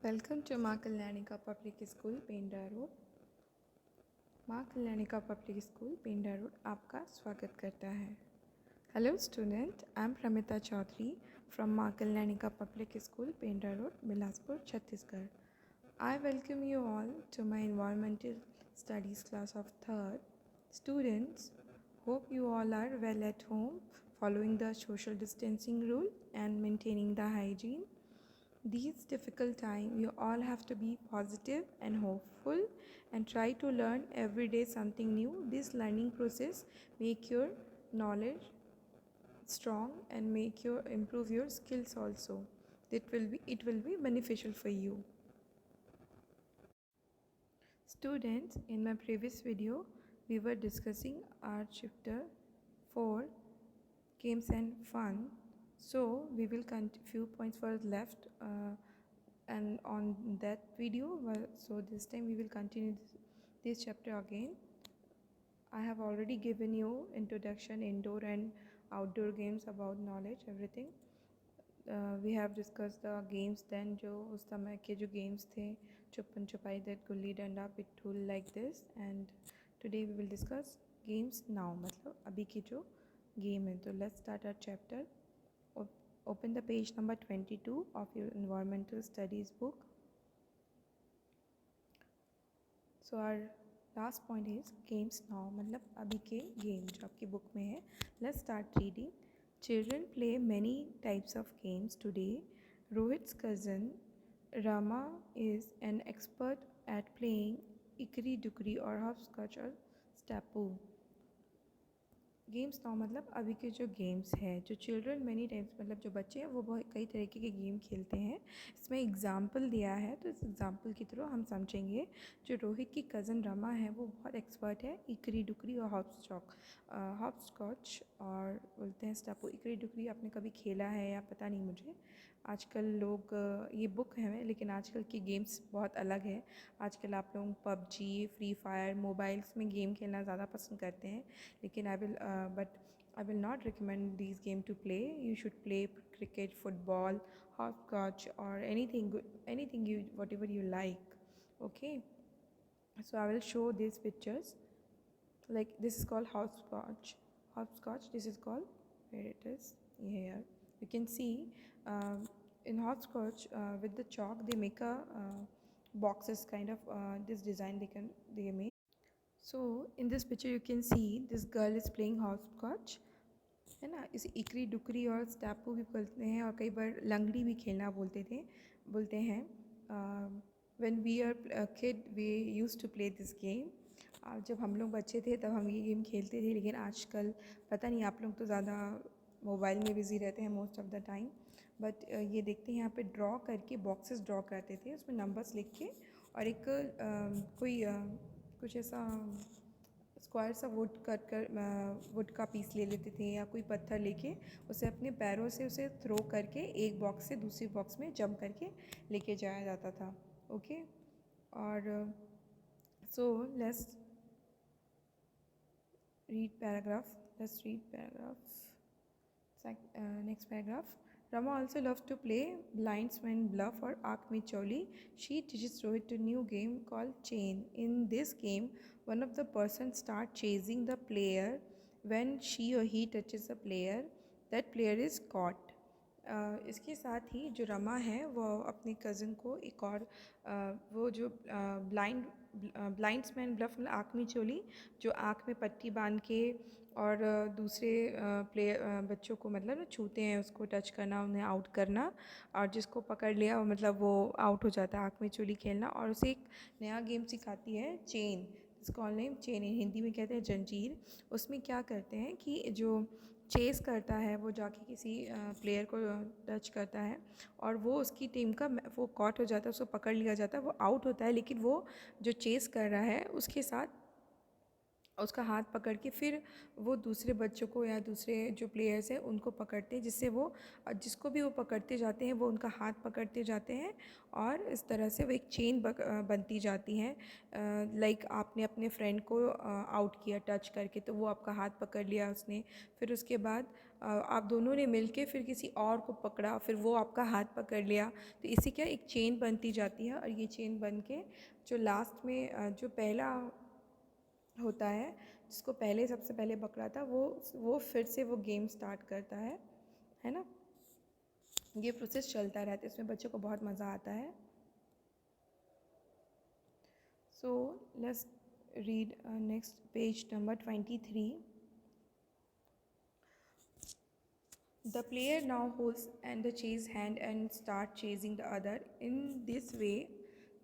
Welcome to Maa Kalyanika public school Pendra road. Maa Kalyanika public school Pendra road आपका स्वागत करता है। Hello student, I am Pramita Chaudhary from Maa Kalyanika public school Pendra road, Bilaspur, Chhattisgarh. I welcome you all to my environmental studies class of 3rd. Students, hope you all are well at home, following the social distancing rule and maintaining the hygiene. These difficult times, you all have to be positive and hopeful and try to learn every day something new. This learning process make your knowledge strong and make your improve your skills also. It will be beneficial for you. Students, in my previous video, we were discussing our chapter 4, Games and Fun. So, we will few points were left and on that video. So, this time we will continue this chapter again. I have already given you introduction, indoor and outdoor games about knowledge, everything. We have discussed the games then जो उस समय के जो games थे, छुपन छुपाई, that gulli danda, पिट्ठू, like this. And today we will discuss games now, मतलब अभी की जो game है. तो let's start our chapter. Open the page number 22 of your environmental studies book. So our last point is games now, मतलब अभी के game जो आपकी book में है. Let's start reading. Children play many types of games today. Rohit's cousin Rama is an expert at playing ikri dukri or hopscotch or stapu. Games now मतलब अभी के जो गेम्स हैं, जो चिल्ड्रन मैनी टाइम्स मतलब जो बच्चे हैं वो बहुत कई तरीके के गेम खेलते हैं. इसमें एग्जाम्पल दिया है, तो इस एग्जाम्पल के थ्रू हम समझेंगे. जो रोहित की कज़न रमा है वो बहुत एक्सपर्ट है इकरी डुकरी और हॉपस्कॉच और बोलते हैं स्टापू. इकरी डुकरी आपने कभी खेला है या पता नहीं मुझे. आजकल लोग ये बुक है लेकिन आजकल की गेम्स बहुत अलग है. आजकल आप लोग पबजी, फ्री फायर, मोबाइल्स में गेम खेलना ज़्यादा पसंद करते हैं. लेकिन I will not recommend these games to play. You should play cricket, football, hopscotch, or anything you whatever you like. Okay. So I will show these pictures. Like this is called hopscotch. Hopscotch. This is called, where it is here. You can see in hopscotch with the chalk they make a boxes kind of this design they make. So in this picture you can see this girl is playing hopscotch, है ना. इसे इकरी डुकरी और स्टैपू भी बोलते हैं और कई बार लंगड़ी भी खेलना बोलते हैं. When we are kid we used to play this game. जब हम लोग बच्चे थे तब हम ये गेम खेलते थे. लेकिन आजकल पता नहीं, आप लोग तो ज़्यादा मोबाइल में बिज़ी रहते हैं most of the time. But ये देखते हैं यहाँ पे ड्रॉ करके बॉक्सेस ड्रॉ करते थे, उसमें नंबर्स लिख के और एक कोई कुछ ऐसा स्क्वायर सा वुड का पीस ले लेते थे या कोई पत्थर लेके उसे अपने पैरों से उसे थ्रो करके एक बॉक्स से दूसरे बॉक्स में जंप करके लेके जाया जाता था. ओके. और so let's read paragraph. Let's read paragraph. Next paragraph. Rama also loves to play blindsman bluff or Aak Mein Choli. She teaches Rohit a new game called Chain. In this game, one of the persons start chasing the player. When she or he touches the player, that player is caught. इसके साथ ही जो रमा है वो अपने cousin को एक और वो जो ब्लाइंड्समैन ब्लफ मतलब आँख में चोली, जो आँख में पट्टी बांध के और दूसरे बच्चों को मतलब छूते हैं, उसको टच करना, उन्हें आउट करना, और जिसको पकड़ लिया मतलब वो आउट हो जाता है. आँख में चोली खेलना. और उसे एक नया गेम सिखाती है चेन. इसका नेम चेन, हिंदी में कहते हैं जंजीर. उसमें क्या करते हैं कि जो चेस करता है वो जाके किसी प्लेयर को टच करता है और वो उसकी टीम का वो कॉट हो जाता है, उसको पकड़ लिया जाता है, वो आउट होता है. लेकिन वो जो चेस कर रहा है उसके साथ उसका हाथ पकड़ के फिर वो दूसरे बच्चों को या दूसरे जो प्लेयर्स हैं उनको पकड़ते हैं, जिससे वो जिसको भी वो पकड़ते जाते हैं वो उनका हाथ पकड़ते जाते हैं और इस तरह से वो एक चेन बनती जाती है। लाइक आपने अपने फ्रेंड को आउट किया टच करके, तो वो आपका हाथ पकड़ लिया उसने, फिर उसके बाद आप दोनों ने मिलके फिर किसी और को पकड़ा, फिर वो आपका हाथ पकड़ लिया, तो इसी क्या एक चेन बनती जाती है। और ये चेन बन के जो लास्ट में जो पहला होता है, जिसको पहले सबसे पहले पकड़ा था, वो फिर से वो गेम स्टार्ट करता है ना। ये प्रोसेस चलता रहता है, इसमें बच्चों को बहुत मज़ा आता है। So let's read next page number 23। The player now holds and the chase hand and start chasing the other. In this way,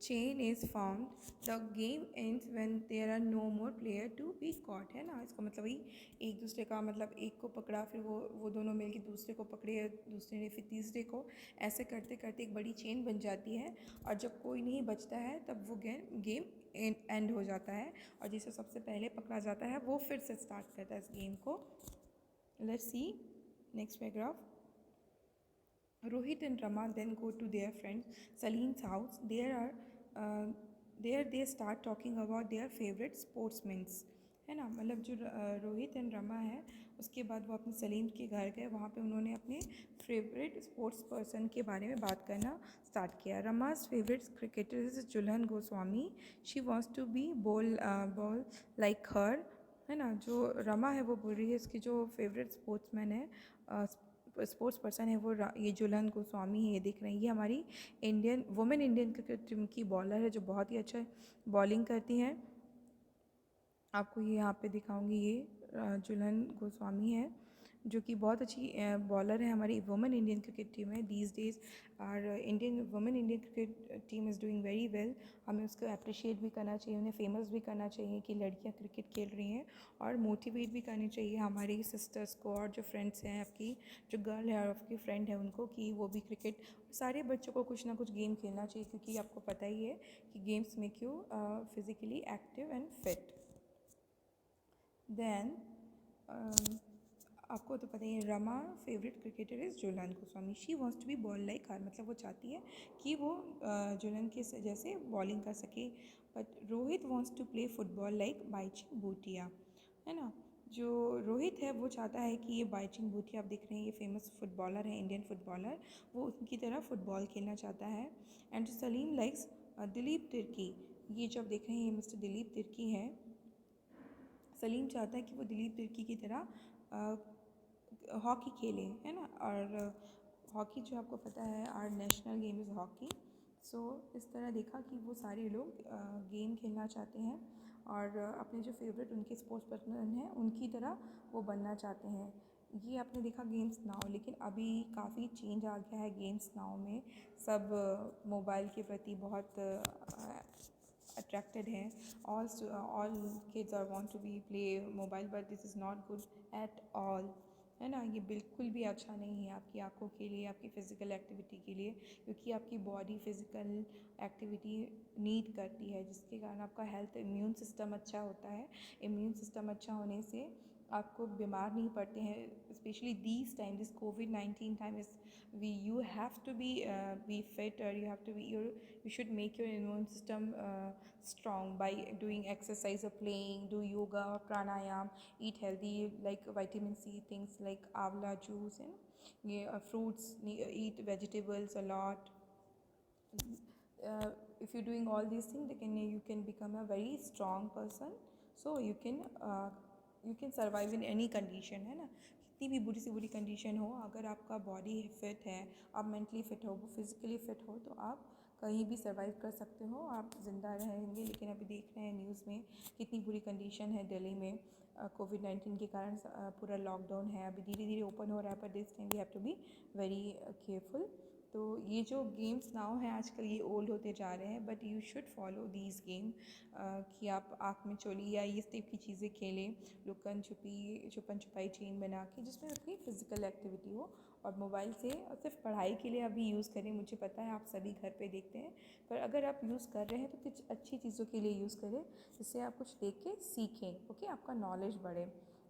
chain is formed. The game ends when there are no more player to be caught, है ना। इसका मतलब वही, एक दूसरे का मतलब एक को पकड़ा, फिर वो दोनों मिलके दूसरे को पकड़े, दूसरे ने फिर तीसरे को, ऐसे करते करते एक बड़ी चेन बन जाती है। और जब कोई नहीं बचता है तब वो गेम एंड हो जाता है, और जिसे सबसे पहले पकड़ा जाता है वो फिर से स्टार्ट करता है इस गेम को। Let's see next paragraph. Rohit and Rama then go to their friend Salim's house. There they start talking about their favorite sportsmen, है ना। मतलब जो रोहित एंड रमा है, उसके बाद वो अपने सलीम के घर गए, वहाँ पे उन्होंने अपने फेवरेट स्पोर्ट्स पर्सन के बारे में बात करना स्टार्ट किया। Rama's favourite cricketer is Jhulan Goswami. She wants to be bowl like her, है ना। जो रमा है वो बोल रही है इसकी जो फेवरेट स्पोर्ट्समैन है, स्पोर्ट्स पर्सन है, वो ये जुल्हन गोस्वामी है। ये देख रहे हैं, ये हमारी इंडियन क्रिकेट टीम की बॉलर है जो बहुत ही अच्छा बॉलिंग करती हैं। आपको ये यहाँ पे दिखाऊंगी, ये जुल्हन गोस्वामी है जो कि बहुत अच्छी बॉलर है। हमारी वुमेन इंडियन क्रिकेट टीम है दीज डेज, और women Indian cricket team is doing very well. हमें उसको अप्रिशिएट भी करना चाहिए, उन्हें फेमस भी करना चाहिए कि लड़कियां क्रिकेट खेल रही हैं, और मोटिवेट भी करनी चाहिए हमारी सिस्टर्स को और जो फ्रेंड्स हैं आपकी, जो गर्ल है और आपकी फ्रेंड है उनको, कि वो भी क्रिकेट, सारे बच्चों को कुछ ना कुछ गेम खेलना चाहिए, क्योंकि आपको पता ही है कि games make you physically active and fit. Then आपको तो पता ही है, Rama favourite cricketer is Jhulan Goswami. She wants to be bowl like her, मतलब वो चाहती है कि वो जुल्हन के जैसे बॉलिंग कर सके। But Rohit wants to play football like Bhaichung Bhutia, है ना। जो रोहित है वो चाहता है कि ये बाईचुंग भूटिया, आप देख रहे हैं ये फेमस फुटबॉलर है, इंडियन फुटबॉलर, वो उनकी तरह फुटबॉल खेलना चाहता है। And Salim likes Dilip Tirkey. ये जो आप देख रहे हैं ये मिस्टर दिलीप तिर्की है। सलीम चाहता है कि वो दिलीप तिर्की की तरह हॉकी खेले, है ना। और हॉकी जो आपको पता है our national game is hockey. So इस तरह देखा कि वो सारे लोग गेम खेलना चाहते हैं, और अपने जो फेवरेट उनके स्पोर्ट्स पर्सन हैं उनकी तरह वो बनना चाहते हैं। ये आपने देखा गेम्स नाउ, लेकिन अभी काफ़ी चेंज आ गया है गेम्स नाउ में। सब मोबाइल के प्रति बहुत अट्रैक्टेड हैं। All kids are want to be play mobile, but this is not good at all, है ना। ये बिल्कुल भी अच्छा नहीं है आपकी आंखों के लिए, आपकी फ़िज़िकल एक्टिविटी के लिए, क्योंकि आपकी बॉडी फ़िज़िकल एक्टिविटी नीड करती है, जिसके कारण आपका हेल्थ इम्यून सिस्टम अच्छा होता है। इम्यून सिस्टम अच्छा होने से आपको बीमार नहीं पड़ते हैं। स्पेशली दिस कोविड-19 time is we you have to be fit, और you have to be you should make your immune system strong by doing exercise or playing, do yoga or pranayam, eat healthy like vitamin C things like avla juice, and fruits, eat vegetables a lot. If you're doing all these things, then you can become a very strong person, so you can survive in any condition, है ना। कितनी भी बुरी से बुरी condition हो, अगर आपका बॉडी फिट है, आप मेंटली फिट हो, फिज़िकली फिट हो, तो आप कहीं भी सर्वाइव कर सकते हो, आप ज़िंदा रहेंगे। लेकिन अभी देख रहे हैं न्यूज़ में कितनी बुरी कंडीशन है दिल्ली में, कोविड-19 के कारण पूरा लॉकडाउन है। अभी धीरे धीरे ओपन हो रहा है, पर this time we have to be very careful. तो ये जो गेम्स नाउ हैं आजकल ये ओल्ड होते जा रहे हैं, but you should follow these game, कि आप आँख में चोली या इस टाइप की चीज़ें खेलें, छुपन छुपाई चेन बना के, जिसमें अपनी फ़िज़िकल एक्टिविटी हो और मोबाइल से सिर्फ पढ़ाई के लिए अभी यूज़ करें, मुझे पता है आप सभी घर पे देखते हैं, पर अगर आप यूज़ कर रहे हैं तो कुछ अच्छी चीज़ों के लिए यूज़ करें जिससे आप कुछ देख के सीखें, ओके, आपका नॉलेज बढ़े।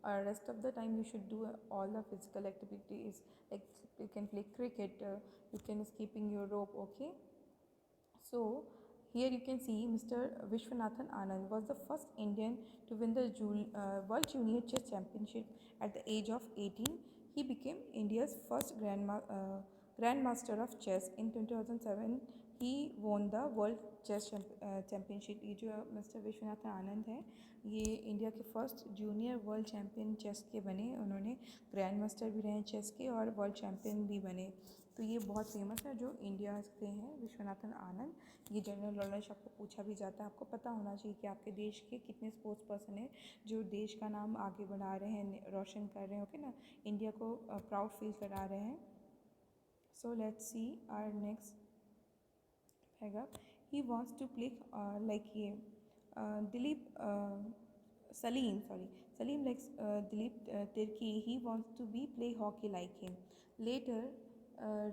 और rest of the time you should do all the physical activities, like you can play cricket, you can skipping your rope, okay. So here you can see Mr. Vishwanathan Anand was the first Indian to win the World Junior Chess Championship at the age of 18. He became India's first Grandmaster of Chess. In 2007, he won the World Chess Championship. ये जो mister Viswanathan Anand है, ये India के first junior world champion chess के बने। उन्होंने grand master भी रहे चेस के और वर्ल्ड चैम्पियन भी बने। तो ये बहुत फेमस है जो इंडिया से हैं, विश्वनाथन आनंद। ये जनरल नॉलेज आपको पूछा भी जाता है, आपको पता होना चाहिए कि आपके देश के कितने स्पोर्ट्स पर्सन हैं जो देश का नाम आगे बढ़ा रहे हैं, रोशन कर रहे हैं, ओके ना, इंडिया को प्राउड फील करा रहे हैं। So let's see our next paragraph. He wants to play like ये Dilip Salim likes Dilip Tirki. He wants to be play hockey like him. Later,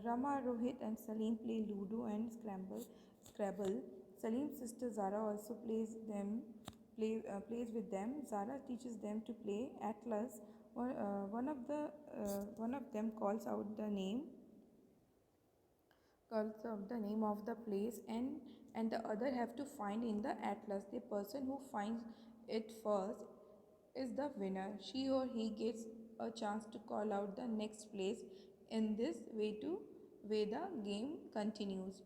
Rama, Rohit and Salim play Ludo and Scrabble. Salim's sister Zara also plays with them. Zara teaches them to play Atlas. One of them calls out the name of the place, and the other have to find in the atlas. The person who finds it first is the winner. She or he gets a chance to call out the next place. In this way the game continues.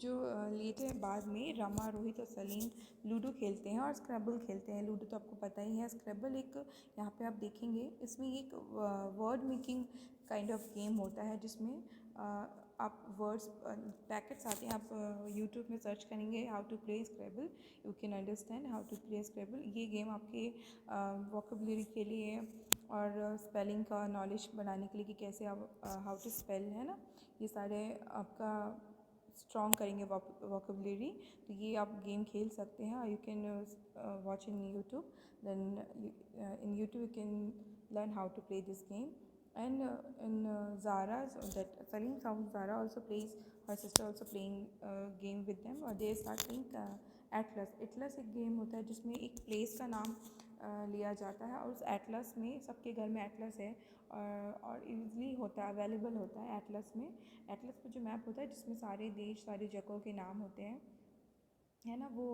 जो लेते हैं बाद में रमा, रोहित और Salim ludo खेलते हैं और स्क्रैबल खेलते हैं। लूडो तो आपको पता ही है, स्क्रैबल एक यहाँ पे आप देखेंगे इसमें एक word making kind of game होता है जिसमें आप वर्ड्स पैकेट्स आते हैं, आप यूट्यूब में सर्च करेंगे how to play Scrabble, you can understand how to play Scrabble. ये गेम आपके वोकेबलरी के लिए और स्पेलिंग का नॉलेज बनाने के लिए कि कैसे आप हाउ टू स्पेल, है ना, ये सारे आपका स्ट्रॉन्ग करेंगे वोकेबलरी। तो ये आप गेम खेल सकते हैं। You can watch in YouTube, then in YouTube you can learn how to play this game. And in Zara's that Salim found Zara also plays, her sister also playing game with them, और they start playing Atlas. Atlas एक game होता है जिसमें एक place का नाम लिया जाता है और उस एटलस में सबके घर में एटलस है और ईज़िली होता है, अवेलेबल होता है एटलस में। एटलस पे जो मैप होता है जिसमें सारे देश, सारी जगहों के नाम होते हैं, है ना, वो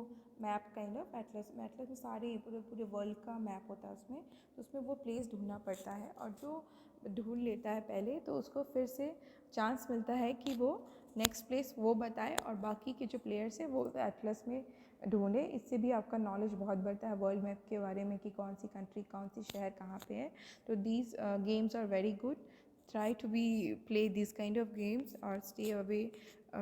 मैप काइंड ऑफ एटलस में सारे पूरे वर्ल्ड का मैप होता है उसमें। तो उसमें वो प्लेस ढूंढना पड़ता है और जो ढूंढ लेता है पहले तो उसको फिर से चांस मिलता है कि वो नेक्स्ट प्लेस वो बताए और बाकी के जो प्लेयर्स हैं वो एटलस में ढूंढे। इससे भी आपका नॉलेज बहुत बढ़ता है वर्ल्ड मैप के बारे में कि कौन सी कंट्री, कौन सी शहर कहाँ पे है। तो these games are very good. Try to play these kind of games or stay away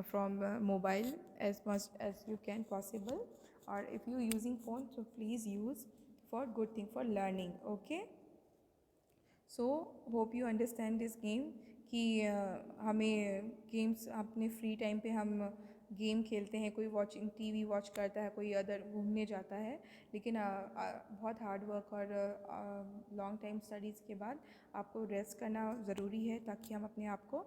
from mobile as much as you can possible, or if you using phone so please use for good thing, for learning, okay. So hope you understand this game कि हमें games अपने free time पे हम game खेलते हैं, कोई watching TV watch करता है, कोई अदर घूमने जाता है, लेकिन बहुत हार्ड वर्क और लॉन्ग टाइम स्टडीज़ के बाद आपको रेस्ट करना ज़रूरी है ताकि हम अपने आप को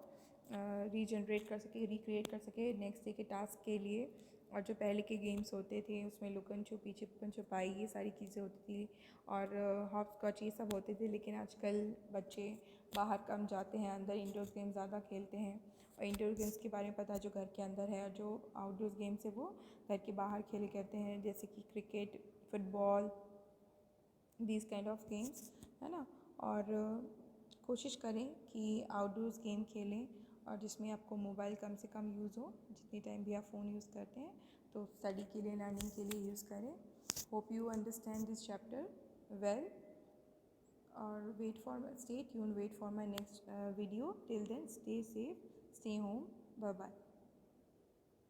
रीजनरेट कर सकें, रिक्रिएट कर सकें नेक्स्ट डे के टास्क के लिए। और जो पहले के गेम्स होते थे उसमें लुकन छुपी, छिपन छुपाई, ये सारी चीज़ें होती थी और हॉप स्कॉच ये सब होते थे, लेकिन आजकल बच्चे बाहर कम जाते हैं, अंदर इंडोर गेम ज़्यादा खेलते हैं। और इंडोर गेम्स के बारे में पता है जो घर के अंदर है, और जो आउटडोर गेम्स है वो घर के बाहर खेले करते हैं, जैसे कि cricket, football, these kind of games, है ना। और कोशिश करें कि आउटडोर्स गेम खेलें और जिसमें आपको मोबाइल कम से कम यूज़ हो। जितनी टाइम भी आप फ़ोन यूज़ करते हैं तो स्टडी के लिए, लर्निंग के लिए यूज़ करें। Hope you understand this chapter well, और stay tuned, wait for my next video. Till then, stay safe, stay home, bye bye.